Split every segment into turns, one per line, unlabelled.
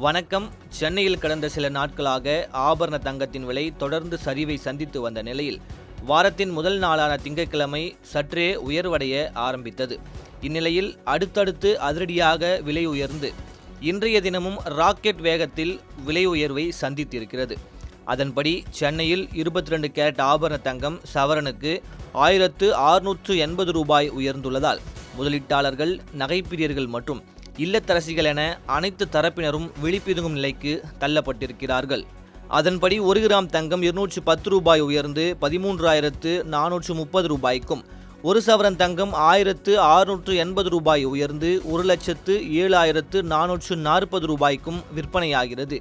வணக்கம். சென்னையில் கடந்த சில நாட்களாக ஆபரண தங்கத்தின் விலை தொடர்ந்து சரிவை சந்தித்து வந்த நிலையில் வாரத்தின் முதல் நாளான திங்கட்கிழமை சற்றே உயர்வடைய ஆரம்பித்தது. இந்நிலையில் அடுத்தடுத்து அதிரடியாக விலை உயர்ந்து இன்றைய தினமும் ராக்கெட் வேகத்தில் விலை உயர்வை சந்தித்திருக்கிறது. அதன்படி சென்னையில் 22 கேரட் ஆபரண தங்கம் சவரனுக்கு 1680 ரூபாய் உயர்ந்துள்ளதால் முதலீட்டாளர்கள், நகைப்பிரியர்கள் மற்றும் இல்லத்தரசிகள் என அனைத்து தரப்பினரும் விழிப்புதுங்கும் நிலைக்கு தள்ளப்பட்டிருக்கிறார்கள். அதன்படி 1 கிராம் தங்கம் 210 ரூபாய் உயர்ந்து 13,430 ரூபாய்க்கும், 1 சவரன் தங்கம் 1,680 ரூபாய் உயர்ந்து 1,07,440 ரூபாய்க்கும் விற்பனையாகிறது.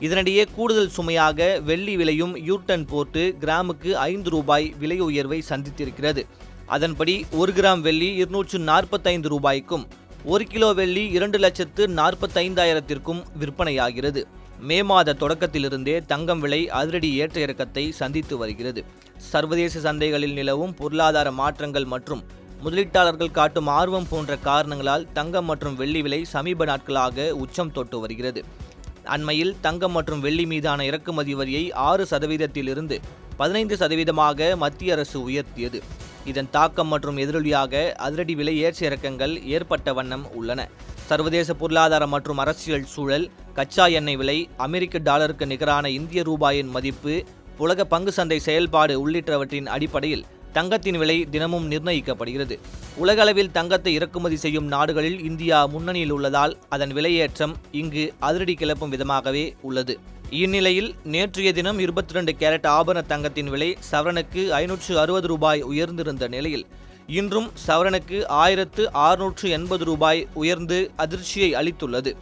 இதனிடையே கூடுதல் சுமையாக வெள்ளி விலையும் யூட்டன் போட்டு கிராமுக்கு 5 ரூபாய் விலை உயர்வை சந்தித்திருக்கிறது. அதன்படி 1 கிராம் வெள்ளி 245 ரூபாய்க்கும், 1 கிலோ வெள்ளி 2,45,000 விற்பனையாகிறது. மே மாத தொடக்கத்திலிருந்தே தங்கம் விலை அதிரடி ஏற்ற இறக்கத்தை சந்தித்து வருகிறது. சர்வதேச சந்தைகளில் நிலவும் பொருளாதார மாற்றங்கள் மற்றும் முதலீட்டாளர்கள் காட்டும் ஆர்வம் போன்ற காரணங்களால் தங்கம் மற்றும் வெள்ளி விலை சமீப நாட்களாக உச்சம் தொட்டு வருகிறது. அண்மையில் தங்கம் மற்றும் வெள்ளி மீதான இறக்குமதி வரியை 6%இலிருந்து 15% மத்திய அரசு உயர்த்தியது. இதன் தாக்கம் மற்றும் எதிரொலியாக அதிரடி விலை ஏற்ற இறக்கங்கள் ஏற்பட்ட வண்ணம் உள்ளன. சர்வதேச பொருளாதார மற்றும் அரசியல் சூழல், கச்சா எண்ணெய் விலை, அமெரிக்க டாலருக்கு நிகரான இந்திய ரூபாயின் மதிப்பு, உலக பங்கு சந்தை செயல்பாடு உள்ளிட்டவற்றின் அடிப்படையில் தங்கத்தின் விலை தினமும் நிர்ணயிக்கப்படுகிறது. உலக அளவில் தங்கத்தை இறக்குமதி செய்யும் நாடுகளில் இந்தியா முன்னணியில் உள்ளதால் அதன் விலையேற்றம் இங்கு அதிரடி கிளப்பும் விதமாகவே உள்ளது. இந்நிலையில் நேற்றைய தினம் 22 கேரட் ஆபரண தங்கத்தின் விலை சவரனுக்கு 560 ரூபாய் உயர்ந்திருந்த நிலையில் இன்றும் சவரனுக்கு 1,680 ரூபாய் உயர்ந்து அதிர்ச்சியை அளித்துள்ளது.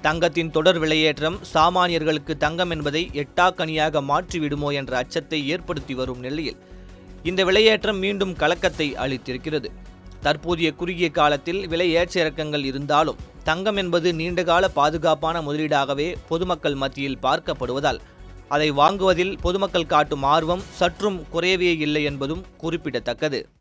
தங்கத்தின் தொடர் விலையேற்றம் சாமானியர்களுக்கு தங்கம் என்பதை எட்டாக்கனியாக மாற்றிவிடுமோ என்ற அச்சத்தை ஏற்படுத்தி வரும் நிலையில் இந்த விலையேற்றம் மீண்டும் கலக்கத்தை அளித்திருக்கிறது. தற்போதைய குறுகிய காலத்தில் விலை ஏற்ற இறக்கங்கள் இருந்தாலும் தங்கம் என்பது நீண்டகால பாதுகாப்பான முதலீடாகவே பொதுமக்கள் மத்தியில் பார்க்கப்படுவதால் அதை வாங்குவதில் பொதுமக்கள் காட்டும் ஆர்வம் சற்றும் குறையவே இல்லை என்பதும் குறிப்பிடத்தக்கது.